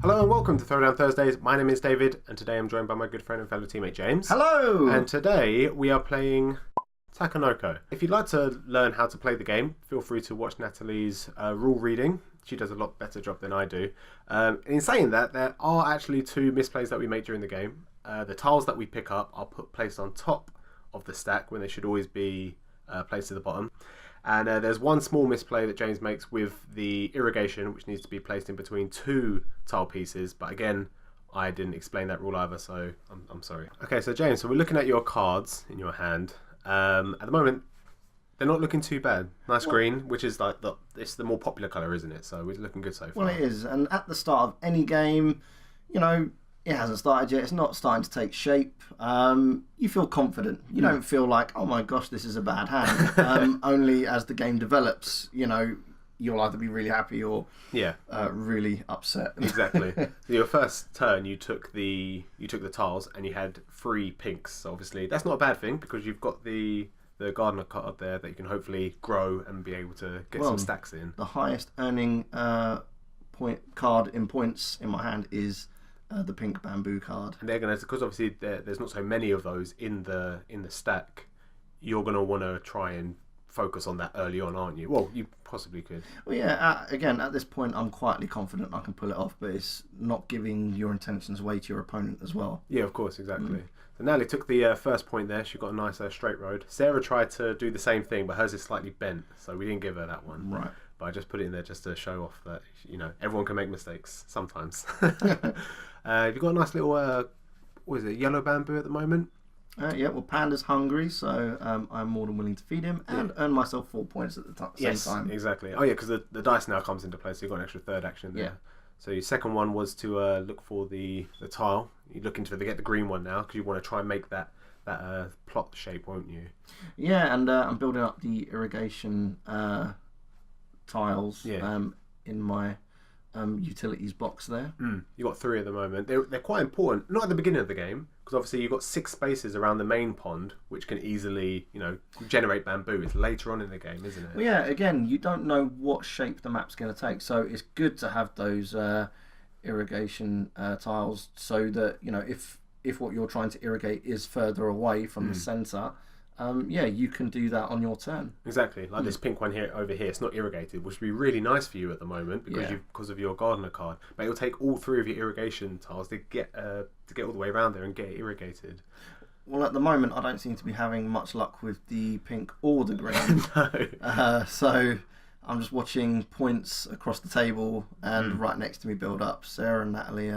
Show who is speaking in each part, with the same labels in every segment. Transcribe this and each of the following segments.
Speaker 1: Hello and welcome to Throwdown Thursdays. My name is David, and today I'm joined by my good friend and fellow teammate James.
Speaker 2: Hello!
Speaker 1: And today we are playing Takenoko. If you'd like to learn how to play the game, feel free to watch Natalie's rule reading. She does a lot better job than I do. In saying that, there are actually two misplays that we make during the game. The tiles that we pick up are placed on top of the stack when they should always be placed at the bottom. And there's one small misplay that James makes with the irrigation, which needs to be placed in between two tile pieces. But again, I didn't explain that rule either, so I'm sorry. Okay, so James, so we're looking at your cards in your hand. At the moment, they're not looking too bad. Nice green, which is like it's the more popular colour, isn't it? So it's looking good so far.
Speaker 2: Well, it is. And at the start of any game, you know, it hasn't started yet. It's not starting to take shape. You feel confident. You don't feel like, oh my gosh, this is a bad hand. Only as the game develops, you know, you'll either be really happy or really upset.
Speaker 1: Exactly. Your first turn, you took the tiles and you had 3 pinks. So obviously, that's not a bad thing because you've got the gardener card there that you can hopefully grow and be able to get some stacks in.
Speaker 2: The highest earning card in points in my hand is the pink bamboo card.
Speaker 1: And they're gonna, because obviously there's not so many of those in the stack. You're gonna want to try and focus on that early on, aren't you? Well, you possibly could.
Speaker 2: Well, yeah. Again, at this point, I'm quietly confident I can pull it off, but it's not giving your intentions away to your opponent as well.
Speaker 1: Yeah, of course, exactly. So Natalie took the first point there. She got a nice straight road. Sarah tried to do the same thing, but hers is slightly bent, so we didn't give her that one.
Speaker 2: Right.
Speaker 1: But I just put it in there just to show off that, you know, everyone can make mistakes sometimes. You've got a nice little, what is it, yellow bamboo at the moment?
Speaker 2: Yeah, well, Panda's hungry, so I'm more than willing to feed him and earn myself 4 points at the same time.
Speaker 1: Yes, exactly. Oh yeah, because the dice now comes into play, so you've got an extra third action there. Yeah. So your second one was to look for the tile. You're looking to get the green one now because you want to try and make that plot shape, won't you?
Speaker 2: Yeah, and I'm building up the irrigation tiles in my utilities box there.
Speaker 1: You've got 3 at the moment. They're quite important, not at the beginning of the game, because obviously you've got 6 spaces around the main pond, which can easily, you know, generate bamboo. It's later on in the game, isn't it?
Speaker 2: Well, yeah, again, you don't know what shape the map's going to take, so it's good to have those irrigation tiles so that, you know, if what you're trying to irrigate is further away from the centre, you can do that on your turn.
Speaker 1: Exactly, like this pink one over here. It's not irrigated, which would be really nice for you at the moment because of your gardener card. But it'll take all 3 of your irrigation tiles to get all the way around there and get it irrigated.
Speaker 2: Well, at the moment, I don't seem to be having much luck with the pink or the green.
Speaker 1: No.
Speaker 2: So I'm just watching points across the table and right next to me build up. Sarah and Natalie,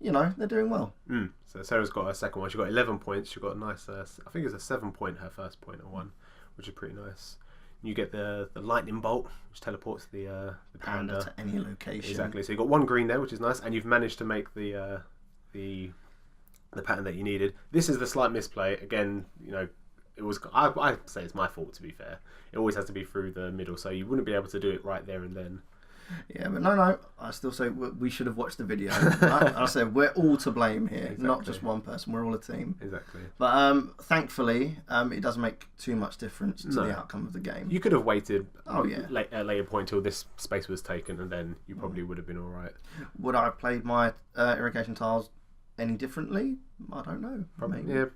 Speaker 2: you know, they're doing well.
Speaker 1: So Sarah's got her second one. She got 11 points. She got a nice, I think it's a 7-point, her first point at 1, which is pretty nice. You get the lightning bolt, which teleports the panda
Speaker 2: to any location.
Speaker 1: Exactly. So you got 1 green there, which is nice, and you've managed to make the pattern that you needed. This is the slight misplay. Again, you know, it was. I say it's my fault, to be fair. It always has to be through the middle, so you wouldn't be able to do it right there and then.
Speaker 2: Yeah, but no, I still say we should have watched the video. Right? I said we're all to blame here, exactly. Not just one person. We're all a team.
Speaker 1: Exactly.
Speaker 2: But thankfully, it doesn't make too much difference to the outcome of the game.
Speaker 1: You could have waited at a later point until this space was taken, and then you probably would have been all right.
Speaker 2: Would I have played my irrigation tiles any differently? I don't know.
Speaker 1: Probably. Yeah,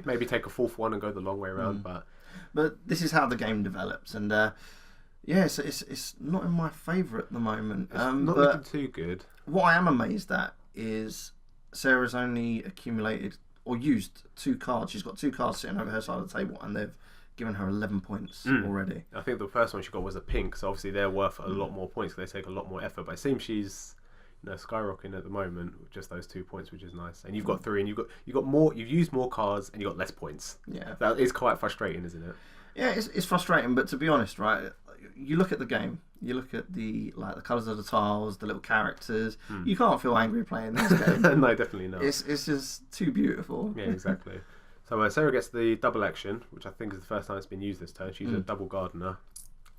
Speaker 1: maybe take a 4th one and go the long way around.
Speaker 2: But this is how the game develops, and it's not in my favourite at the moment.
Speaker 1: It's not looking too good.
Speaker 2: What I am amazed at is Sarah's only accumulated or used 2 cards. She's got 2 cards sitting over her side of the table, and they've given her 11 points already.
Speaker 1: I think the first one she got was a pink, so obviously they're worth a lot more points because they take a lot more effort. But it seems she's skyrocketing at the moment with just those 2 points, which is nice. And you've got 3, and you've got more. You've used more cards, and you got less points.
Speaker 2: Yeah,
Speaker 1: that is quite frustrating, isn't it?
Speaker 2: Yeah, it's frustrating. But to be honest, right, you look at the game, you look at the colours of the tiles, the little characters. You can't feel angry playing this game.
Speaker 1: No, definitely not.
Speaker 2: It's just too beautiful.
Speaker 1: Yeah, exactly. So Sarah gets the double action, which I think is the first time it's been used this turn. She's a double gardener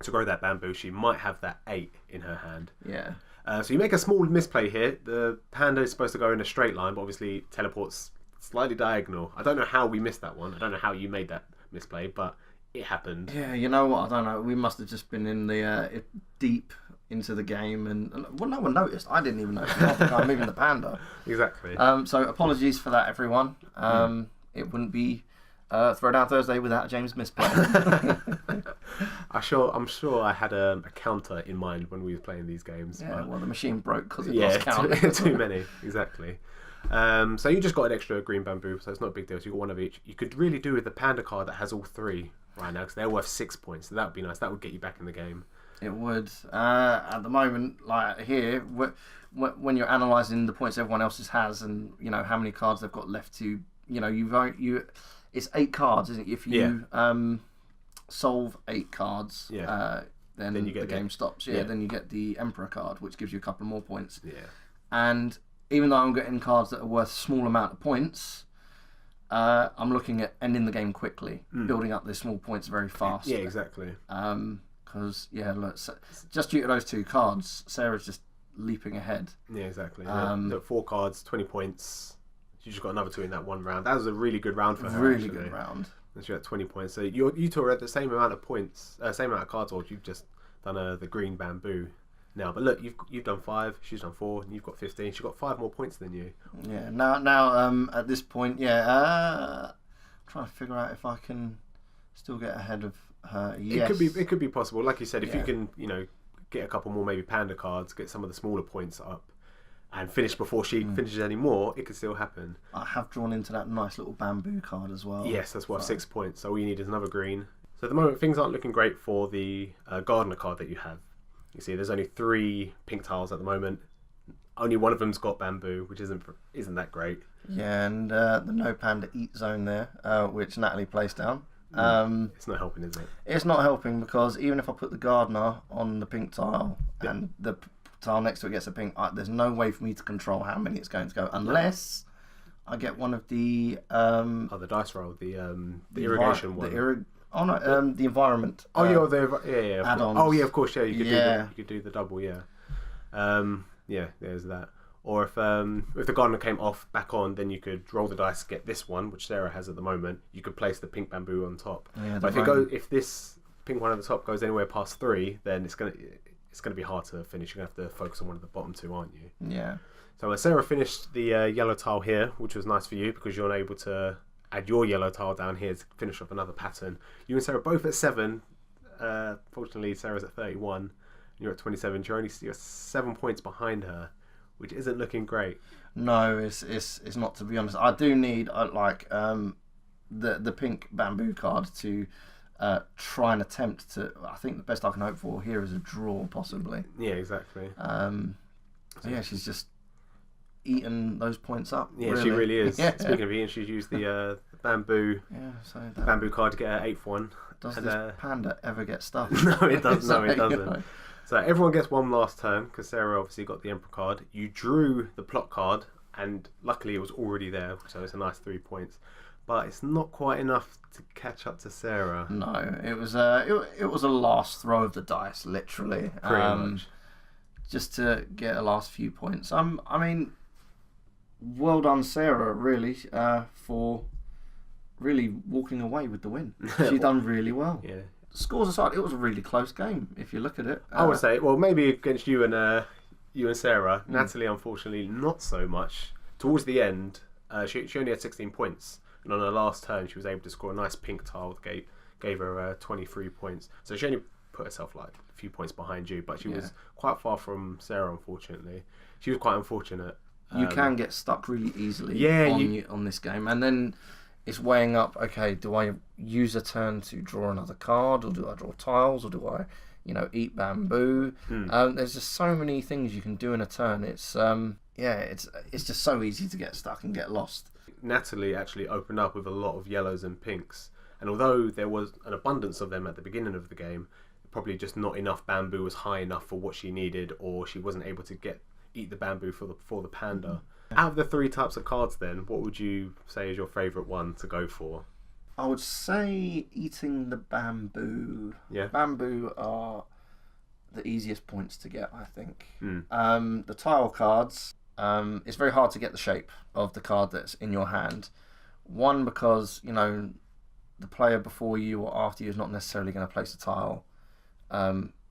Speaker 1: to grow that bamboo. She might have that 8 in her hand.
Speaker 2: Yeah.
Speaker 1: So you make a small misplay here. The panda is supposed to go in a straight line, but obviously teleports slightly diagonal. I don't know how we missed that one. I don't know how you made that misplay, but it happened.
Speaker 2: Yeah, you know what? I don't know. We must have just been in the deep into the game, and well, no one noticed. I didn't even notice half the time moving the panda.
Speaker 1: Exactly.
Speaker 2: So apologies for that, everyone. It wouldn't be Throwdown Thursday without James misplay.
Speaker 1: I'm sure I had a counter in mind when we were playing these games.
Speaker 2: Yeah,
Speaker 1: but
Speaker 2: well, the machine broke because it lost count.
Speaker 1: too many, exactly. So you just got an extra green bamboo, so it's not a big deal. So you got one of each. You could really do with the panda card that has all three right now, because they're worth 6 points. So that would be nice. That would get you back in the game.
Speaker 2: It would. At the moment, like here, when you're analysing the points everyone else has, and you know how many cards they've got left to, you know, it's 8 cards, isn't it? If you solve 8 cards, then you get the game stops. Yeah, then you get the Emperor card, which gives you a couple more points.
Speaker 1: Yeah.
Speaker 2: And even though I'm getting cards that are worth a small amount of points, I'm looking at ending the game quickly, building up those small points very fast.
Speaker 1: Yeah, exactly.
Speaker 2: Because look, just due to those 2 cards, Sarah's just leaping ahead.
Speaker 1: Yeah, exactly. 4 cards, 20 points. You just got another 2 in that one round. That was a really good round for her.
Speaker 2: Really good round.
Speaker 1: And she got 20 points. So you two are at the same amount of points, same amount of cards, or you've just done the green bamboo now. But look, you've done 5, she's done 4, and you've got 15. She's got 5 more points than you.
Speaker 2: Yeah. Now at this point, I'm trying to figure out if I can still get ahead of her. Yes.
Speaker 1: It could be possible. Like you said, if you can, get a couple more maybe panda cards, get some of the smaller points up, and finish before she finishes any more, it could still happen. I
Speaker 2: have drawn into that nice little bamboo card as well.
Speaker 1: Yes, that's worth 6 points. So all you need is another green. So at the moment, things aren't looking great for the gardener card that you have. You see, there's only 3 pink tiles at the moment. Only one of them's got bamboo, which isn't that great.
Speaker 2: Yeah, and the no panda eat zone there, which Natalie placed down.
Speaker 1: It's not helping, is it?
Speaker 2: It's not helping, because even if I put the gardener on the pink tile and the tile next to it gets a pink, there's no way for me to control how many it's going to go, unless I get one of the
Speaker 1: the dice roll, the irrigation one.
Speaker 2: The environment.
Speaker 1: Add-ons. Oh yeah, of course. Yeah, you could do the double. Yeah. There's that. Or if the gardener came back on, then you could roll the dice, get this one, which Sarah has at the moment. You could place the pink bamboo on top. Yeah, but if this pink one at the top goes anywhere past 3, then it's gonna be hard to finish. You're gonna have to focus on one of the bottom 2, aren't you?
Speaker 2: Yeah.
Speaker 1: So Sarah finished the yellow tile here, which was nice for you because you're able to add your yellow tile down here to finish off another pattern. You and Sarah both at 7. Fortunately, Sarah's at 31, and you're at 27. You're 7 points behind her, which isn't looking great.
Speaker 2: No, it's not, to be honest. I do need the pink bamboo card to try and attempt to. I think the best I can hope for here is a draw, possibly.
Speaker 1: Yeah, exactly.
Speaker 2: She's just eaten those points up.
Speaker 1: Yeah,
Speaker 2: really.
Speaker 1: She really is. Yeah. Speaking of eating, she's used the bamboo bamboo card to get her 8th one.
Speaker 2: Does this panda ever get stuffed?
Speaker 1: No, it doesn't. No, it doesn't.
Speaker 2: You know.
Speaker 1: So everyone gets one last turn, because Sarah obviously got the Emperor card. You drew the plot card, and luckily it was already there, so it's a nice 3 points. But it's not quite enough to catch up to Sarah.
Speaker 2: No, it was a last throw of the dice, literally.
Speaker 1: Pretty much.
Speaker 2: Just to get a last few points. I mean, well done, Sarah, really, for really walking away with the win. She done really well.
Speaker 1: Yeah.
Speaker 2: Scores aside, it was a really close game if you look at it.
Speaker 1: I would say, well, maybe against you and Sarah. Natalie, unfortunately, not so much. Towards the end, she only had 16 points, and on her last turn, she was able to score a nice pink tile that gave her 23 points. So she only put herself like a few points behind you, but she was quite far from Sarah. Unfortunately, she was quite unfortunate.
Speaker 2: You can get stuck really easily on this game, and then it's weighing up, okay, do I use a turn to draw another card, or do I draw tiles, or do I, eat bamboo? There's just so many things you can do in a turn. It's just so easy to get stuck and get lost.
Speaker 1: Natalie actually opened up with a lot of yellows and pinks, and although there was an abundance of them at the beginning of the game, probably just not enough bamboo was high enough for what she needed, or she wasn't able to eat the bamboo for the panda. Out of the 3 types of cards then, what would you say is your favourite one to go for?
Speaker 2: I would say eating the bamboo.
Speaker 1: Yeah.
Speaker 2: Bamboo are the easiest points to get, I think. The tile cards, it's very hard to get the shape of the card that's in your hand. One, because, the player before you or after you is not necessarily going to place a tile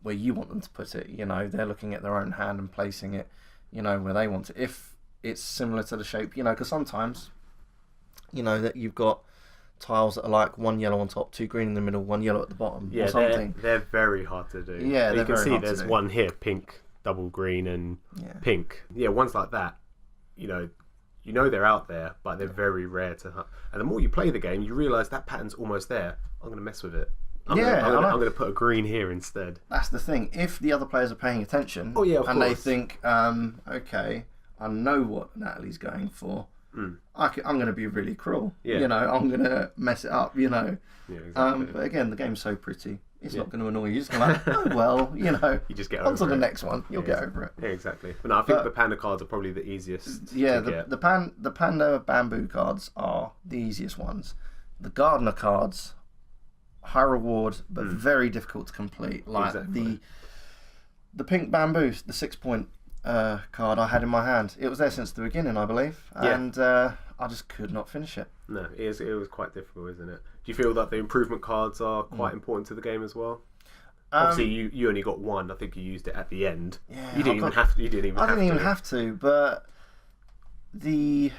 Speaker 2: where you want them to put it. You know, they're looking at their own hand and placing it, you know, where they want it. If it's similar to the shape, you know, because sometimes, you know, that you've got tiles that are like one yellow on top, two green in the middle, one yellow at the bottom,
Speaker 1: yeah,
Speaker 2: or something.
Speaker 1: they're very hard to do.
Speaker 2: Yeah,
Speaker 1: you can see
Speaker 2: hard to
Speaker 1: there's
Speaker 2: do.
Speaker 1: one here, pink, double green, and pink. Yeah, ones like that. You know they're out there, but they're very rare to hunt. And the more you play the game, you realise that pattern's almost there. I'm going to mess with it. I'm going to put a green here instead.
Speaker 2: That's the thing. If the other players are paying attention,
Speaker 1: of
Speaker 2: and
Speaker 1: course.
Speaker 2: they think, okay, I know what Natalie's going for. I'm going to be really cruel.
Speaker 1: Yeah.
Speaker 2: You know, I'm going to mess it up. You know.
Speaker 1: Yeah, exactly.
Speaker 2: But again, the game's so pretty. It's not going to annoy you. You're just going to like, oh, well, you know.
Speaker 1: You just get
Speaker 2: on to
Speaker 1: over
Speaker 2: the
Speaker 1: it.
Speaker 2: next one. You'll get over it.
Speaker 1: Yeah, exactly. But no, I think the panda cards are probably the easiest.
Speaker 2: Yeah,
Speaker 1: to get.
Speaker 2: the panda bamboo cards are the easiest ones. The gardener cards, high reward, but very difficult to complete. Like the pink bamboo, the 6-point card I had in my hand. It was there since the beginning, I believe, and I just could not finish it.
Speaker 1: No, it was quite difficult, isn't it? Do you feel that the improvement cards are quite important to the game as well? Obviously, you only got one. I think you used it at the end.
Speaker 2: Yeah,
Speaker 1: you didn't even have to.
Speaker 2: I didn't even have to. But the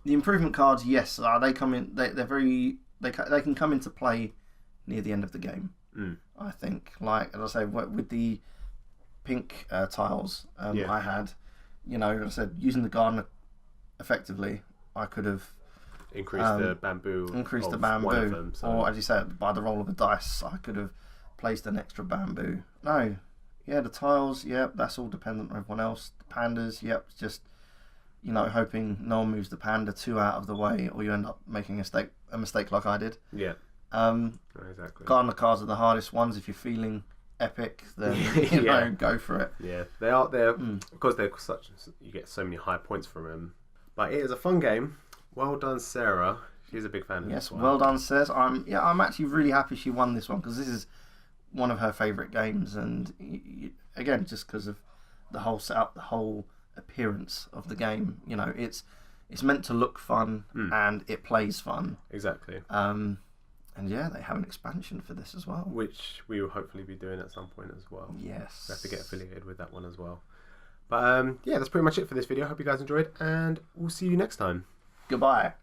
Speaker 2: improvement cards, yes, they come in. They're very. They can come into play near the end of the game. I think, like as I say, with the pink tiles I had, you know, as I said, using the gardener effectively, I could have
Speaker 1: increased the bamboo. One of them, so.
Speaker 2: Or as you said, by the roll of a dice, I could have placed an extra bamboo. No, yeah, the tiles, that's all dependent on everyone else. The pandas, just, you know, hoping no one moves the panda too out of the way, or you end up making a mistake like I did.
Speaker 1: Yeah. Exactly.
Speaker 2: Gardener cards are the hardest ones. If you're feeling epic, then you know, go for it.
Speaker 1: Yeah, they are there because they're such. You get so many high points from them. But it is a fun game. Well done, Sarah. She's a big fan of this one.
Speaker 2: Well done, Sarah. I'm actually really happy she won this one because this is one of her favourite games, and again, just because of the whole setup, the whole appearance of the game. You know, it's meant to look fun and it plays fun.
Speaker 1: Exactly.
Speaker 2: And yeah, they have an expansion for this as well,
Speaker 1: which we will hopefully be doing at some point as well.
Speaker 2: Yes,
Speaker 1: we have to get affiliated with that one as well. But yeah, that's pretty much it for this video. I hope you guys enjoyed, and we'll see you next time.
Speaker 2: Goodbye.